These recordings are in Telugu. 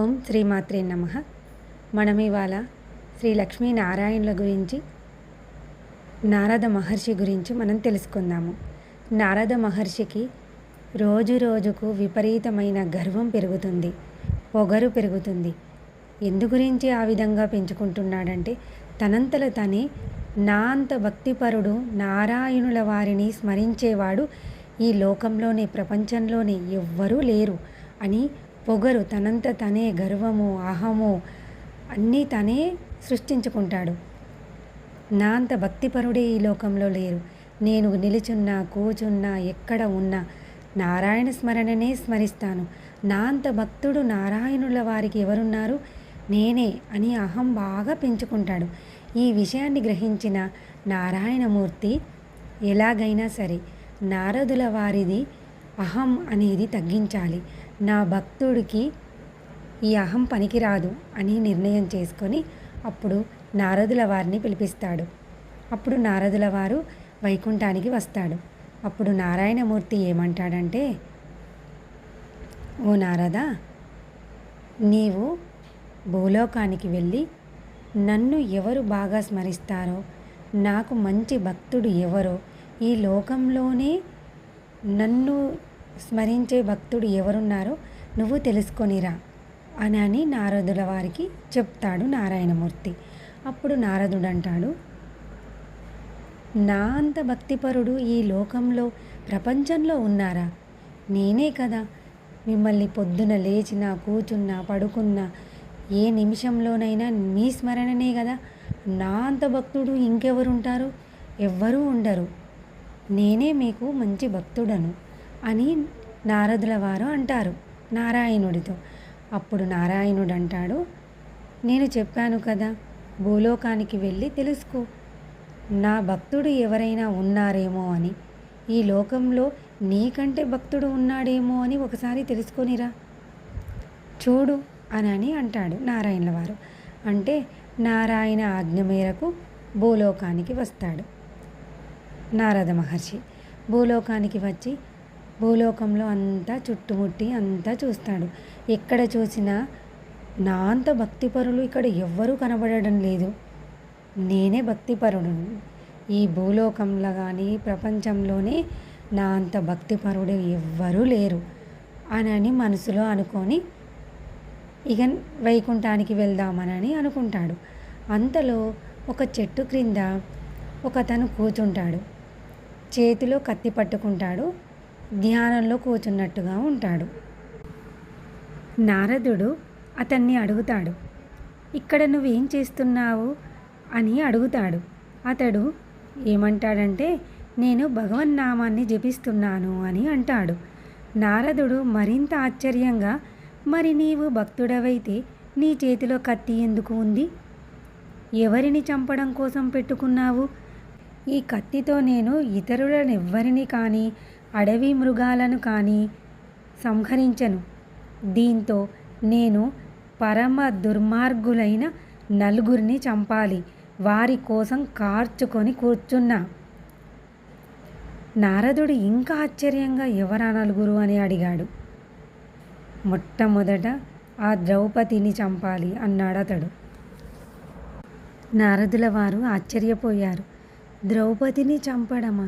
ఓం శ్రీమాత్రే నమః. మనం ఇవాళ శ్రీ లక్ష్మీనారాయణుల గురించి, నారద మహర్షి గురించి మనం తెలుసుకుందాము. నారద మహర్షికి రోజు రోజుకు విపరీతమైన గర్వం పెరుగుతుంది, పొగరు పెరుగుతుంది. ఎందు గురించి ఆ విధంగా పెంచుకుంటున్నాడంటే, తనంతల తనే నా అంత భక్తిపరుడు నారాయణుల వారిని స్మరించేవాడు ఈ లోకంలోనే, ప్రపంచంలోనే ఎవ్వరూ లేరు అని పొగరు, తనంత తనే గర్వము, అహము అన్నీ తనే సృష్టించుకుంటాడు. నా అంత భక్తిపరుడే ఈ లోకంలో లేరు. నేను నిలుచున్నా, కూచున్నా, ఎక్కడ ఉన్నా నారాయణ స్మరణనే స్మరిస్తాను. నా అంత భక్తుడు నారాయణుల వారికి ఎవరున్నారు? నేనే అని అహం బాగా పెంచుకుంటాడు. ఈ విషయాన్ని గ్రహించిన నారాయణమూర్తి ఎలాగైనా సరే నారదుల వారిది అహం అనేది తగ్గించాలి, నా భక్తుడికి ఈ అహం పనికిరాదు అని నిర్ణయం చేసుకొని అప్పుడు నారదుల వారిని పిలిపిస్తాడు. అప్పుడు నారదుల వారు వైకుంఠానికి వస్తాడు. అప్పుడు నారాయణమూర్తి ఏమంటాడంటే, ఓ నారద, నీవు భూలోకానికి వెళ్ళి నన్ను ఎవరు బాగా స్మరిస్తారో, నాకు మంచి భక్తుడు ఎవరో, ఈ లోకంలోనే నన్ను స్మరించే భక్తుడు ఎవరున్నారో నువ్వు తెలుసుకొనిరా అని నారదుల వారికి చెప్తాడు నారాయణమూర్తి. అప్పుడు నారదుడు అంటాడు, నా అంత భక్తిపరుడు ఈ లోకంలో, ప్రపంచంలో ఉన్నారా? నేనే కదా మిమ్మల్ని పొద్దున లేచినా, కూర్చున్నా, పడుకున్నా ఏ నిమిషంలోనైనా మీ స్మరణనే కదా. నా అంత భక్తుడు ఇంకెవరుంటారు? ఎవ్వరూ ఉండరు. నేనే మీకు మంచి భక్తుడను అని నారదుల వారు అంటారు నారాయణుడితో. అప్పుడు నారాయణుడు అంటాడు, నేను చెప్పాను కదా, భూలోకానికి వెళ్ళి తెలుసుకో, నా భక్తుడు ఎవరైనా ఉన్నారేమో అని, ఈ లోకంలో నీకంటే భక్తుడు ఉన్నాడేమో అని ఒకసారి తెలుసుకొనిరా, చూడు అని అంటాడు నారాయణుల వారు. అంటే నారాయణ ఆజ్ఞ మేరకు భూలోకానికి వస్తాడు నారద మహర్షి. భూలోకానికి వచ్చి భూలోకంలో అంతా చుట్టుముట్టి అంతా చూస్తాడు. ఎక్కడ చూసినా నా అంత భక్తిపరులు ఇక్కడ ఎవ్వరూ కనబడడం లేదు. నేనే భక్తిపరుడును. ఈ భూలోకంలో కానీ ప్రపంచంలోనే నా అంత భక్తిపరుడు ఎవ్వరూ లేరు అని మనసులో అనుకొని ఇక వైకుంఠానికి వెళ్దామని అనుకుంటాడు. అంతలో ఒక చెట్టు క్రింద ఒకతను కూర్చుంటాడు. చేతిలో కత్తి పట్టుకుంటాడు, ధ్యానంలో కూర్చున్నట్టుగా ఉంటాడు. నారదుడు అతన్ని అడుగుతాడు, ఇక్కడ నువ్వేం చేస్తున్నావు అని అడుగుతాడు. అతడు ఏమంటాడంటే, నేను భగవన్నామాన్ని జపిస్తున్నాను అని అంటాడు. నారదుడు మరింత ఆశ్చర్యంగా, మరి నీవు భక్తుడవైతే నీ చేతిలో కత్తి ఎందుకు ఉంది? ఎవరిని చంపడం కోసం పెట్టుకున్నావు? ఈ కత్తితో నేను ఇతరులనెవ్వరిని కానీ, అడవి మృగాలను కానీ సంహరించను. దీంతో నేను పరమ దుర్మార్గులైన నలుగురిని చంపాలి, వారి కోసం కార్చుకొని కూర్చున్నా. నారదుడు ఇంకా ఆశ్చర్యంగా, ఎవరా నలుగురు అని అడిగాడు. మొట్టమొదట ఆ ద్రౌపదిని చంపాలి అన్నాడు అతడు. నారదుల వారు ఆశ్చర్యపోయారు. ద్రౌపదిని చంపడమా?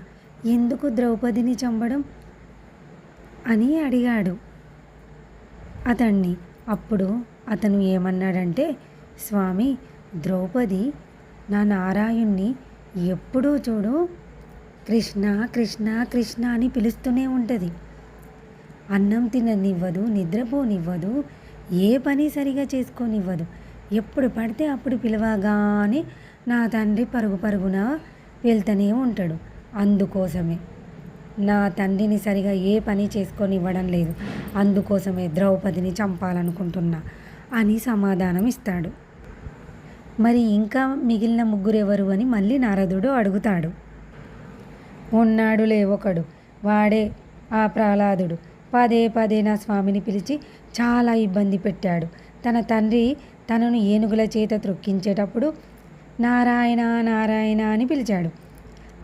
ఎందుకు ద్రౌపదిని చంపడం అని అడిగాడు అతన్ని. అప్పుడు అతను ఏమన్నాడంటే, స్వామి, ద్రౌపది నా నారాయణ్ణి ఎప్పుడూ చూడు కృష్ణ కృష్ణ కృష్ణ అని పిలుస్తూనే ఉంటుంది. అన్నం తిననివ్వదు, నిద్రపోనివ్వదు, ఏ పని సరిగా చేసుకోనివ్వదు. ఎప్పుడు పడితే అప్పుడు పిలవగానే నా తండ్రి పరుగు పరుగున వెళ్తూనే ఉంటాడు. అందుకోసమే నా తండ్రిని సరిగా ఏ పని చేసుకొని ఇవ్వడం లేదు, అందుకోసమే ద్రౌపదిని చంపాలనుకుంటున్నా అని సమాధానం ఇస్తాడు. మరి ఇంకా మిగిలిన ముగ్గురెవరు అని మళ్ళీ నారదుడు అడుగుతాడు. ఉన్నాడులే ఒకడు, వాడే ఆ ప్రహ్లాదుడు. పదే పదే నా స్వామిని పిలిచి చాలా ఇబ్బంది పెట్టాడు. తన తండ్రి తనను ఏనుగుల చేత త్రొక్కించేటప్పుడు నారాయణ నారాయణ అని పిలిచాడు.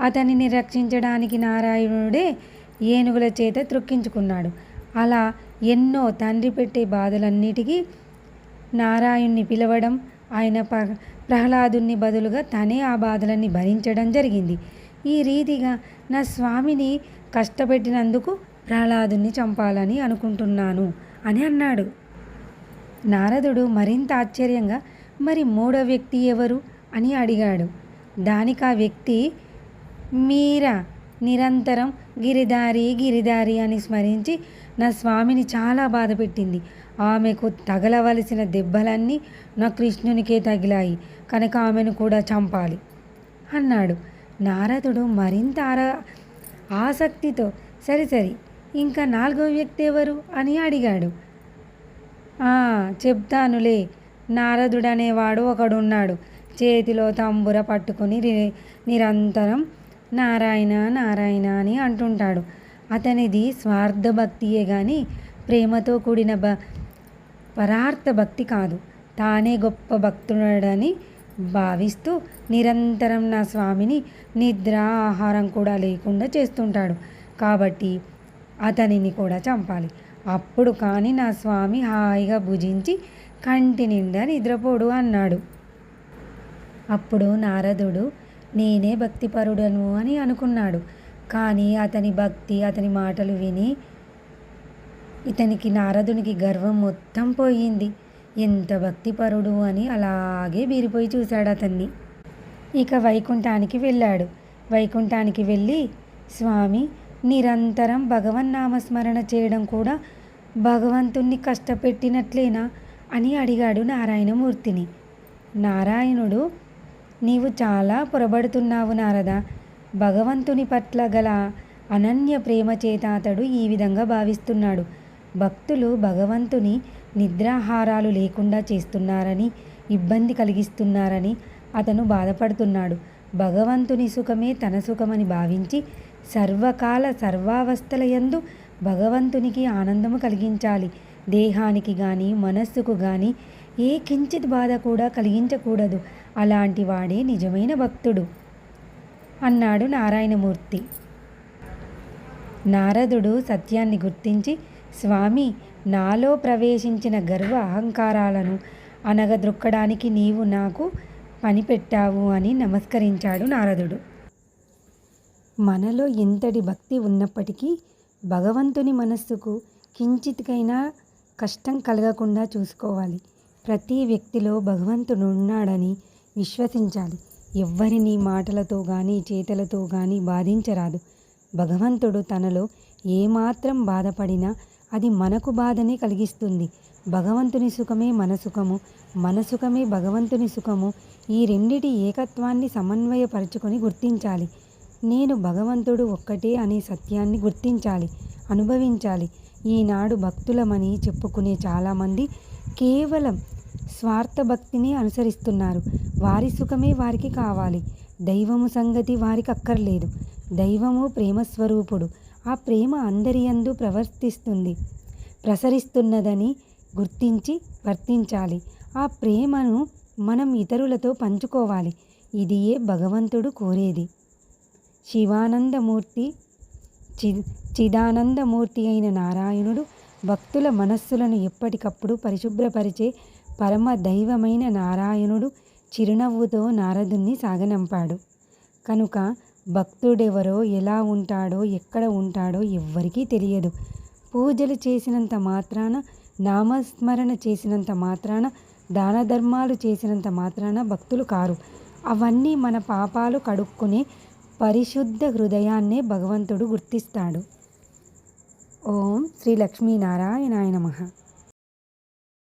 అతనిని రక్షించడానికి నారాయణుడే ఏనుగుల చేత త్రొక్కించుకున్నాడు. అలా ఎన్నో తండ్రి పెట్టే బాధలన్నిటికీ నారాయణ్ణి పిలవడం, ఆయన ప్రహ్లాదుని బదులుగా తనే ఆ బాధలన్నీ భరించడం జరిగింది. ఈ రీతిగా నా స్వామిని కష్టపెట్టినందుకు ప్రహ్లాదుని చంపాలని అనుకుంటున్నాను అని అన్నాడు. నారదుడు మరింత ఆశ్చర్యంగా మరి మూడో వ్యక్తి ఎవరు అని అడిగాడు. దానికి ఆ వ్యక్తి మీరా నిరంతరం గిరిధారి గిరిధారి అని స్మరించి నా స్వామిని చాలా బాధ పెట్టింది. ఆమెకు తగలవలసిన దెబ్బలన్నీ నా కృష్ణునికే తగిలాయి కనుక ఆమెను కూడా చంపాలి అన్నాడు. నారదుడు మరింత ఆసక్తితో సరి సరి ఇంకా నాలుగో వ్యక్తి ఎవరు అని అడిగాడు. చెప్తానులే, నారదుడనేవాడు ఒకడున్నాడు. చేతిలో తంబుర పట్టుకుని నిరంతరం నారాయణ నారాయణ అని అంటుంటాడు. అతనిది స్వార్థ భక్తియే కానీ ప్రేమతో కూడిన పరార్థ భక్తి కాదు. తానే గొప్ప భక్తుడని భావిస్తూ నిరంతరం నా స్వామిని నిద్ర ఆహారం కూడా లేకుండా చేస్తుంటాడు. కాబట్టి అతనిని కూడా చంపాలి. అప్పుడు కానీ నా స్వామి హాయిగా భుజించి కంటి నిండా నిద్రపోడు అన్నాడు. అప్పుడు నారదుడు నేనే భక్తిపరుడను అని అనుకున్నాడు. కానీ అతని భక్తి, అతని మాటలు విని నారదునికి గర్వం మొత్తం పోయింది. ఎంత భక్తిపరుడు అని అలాగే బీరిపోయి చూశాడు అతన్ని. ఇక వైకుంఠానికి వెళ్ళాడు. వైకుంఠానికి వెళ్ళి స్వామి నిరంతరం భగవన్నామస్మరణ చేయడం కూడా భగవంతుణ్ణి కష్టపెట్టినట్లేనా అని అడిగాడు నారాయణమూర్తిని. నారాయణుడు నీవు చాలా పొరబడుతున్నావు నారద. భగవంతుని పట్ల గల అనన్య ప్రేమ చేత అతడు ఈ విధంగా భావిస్తున్నాడు. భక్తులు భగవంతుని నిద్రాహారాలు లేకుండా చేస్తున్నారని, ఇబ్బంది కలిగిస్తున్నారని అతను బాధపడుతున్నాడు. భగవంతుని సుఖమే తన సుఖమని భావించి సర్వకాల సర్వావస్థల యందు భగవంతునికి ఆనందము కలిగించాలి. దేహానికి కానీ మనస్సుకు కానీ ఏ కించిత్ బాధ కూడా కలిగించకూడదు. అలాంటి వాడే నిజమైన భక్తుడు అన్నాడు నారాయణమూర్తి. నారదుడు సత్యాన్ని గుర్తించి స్వామి నాలో ప్రవేశించిన గర్వ అహంకారాలను అనగద్రొక్కడానికి నీవు నాకు పని పెట్టావు అని నమస్కరించాడు నారదుడు. మనలో ఎంతటి భక్తి ఉన్నప్పటికీ భగవంతుని మనస్సుకు కించిత్కైనా కష్టం కలగకుండా చూసుకోవాలి. ప్రతి వ్యక్తిలో భగవంతుడు ఉన్నాడని విశ్వసించాలి. ఎవ్వరిని మాటలతో కానీ చేతలతో కానీ బాధించరాదు. భగవంతుడు తనలో ఏమాత్రం బాధపడినా అది మనకు బాధనే కలిగిస్తుంది. భగవంతుని సుఖమే మన సుఖము, మన సుఖమే భగవంతుని సుఖము. ఈ రెండిటి ఏకత్వాన్ని సమన్వయపరుచుకొని గుర్తించాలి. నేను భగవంతుడు ఒక్కటే అనే సత్యాన్ని గుర్తించాలి, అనుభవించాలి. ఈనాడు భక్తులమని చెప్పుకునే చాలామంది కేవలం స్వార్థ భక్తిని అనుసరిస్తున్నారు. వారి సుఖమే వారికి కావాలి. దైవము సంగతి వారికి అక్కర్లేదు. దైవము ప్రేమస్వరూపుడు. ఆ ప్రేమ అందరి యందు ప్రసరిస్తున్నదని గుర్తించి వర్తించాలి. ఆ ప్రేమను మనం ఇతరులతో పంచుకోవాలి. ఇదియే భగవంతుడు కోరేది. శివానందమూర్తి చిదానందమూర్తి అయిన నారాయణుడు భక్తుల మనస్సులను ఎప్పటికప్పుడు పరిశుభ్రపరిచే పరమ దైవమైన నారాయణుడు చిరునవ్వుతో నారదుణ్ణి సాగనంపాడు. కనుక భక్తుడెవరో, ఎలా ఉంటాడో, ఎక్కడ ఉంటాడో ఎవ్వరికీ తెలియదు. పూజలు చేసినంత మాత్రాన, నామస్మరణ చేసినంత మాత్రాన, దాన ధర్మాలు చేసినంత మాత్రాన భక్తులు కారు. అవన్నీ మన పాపాలు కడుక్కునే పరిశుద్ధ హృదయాన్నే భగవంతుడు గుర్తిస్తాడు. ఓం శ్రీ లక్ష్మీనారాయణాయ నమః.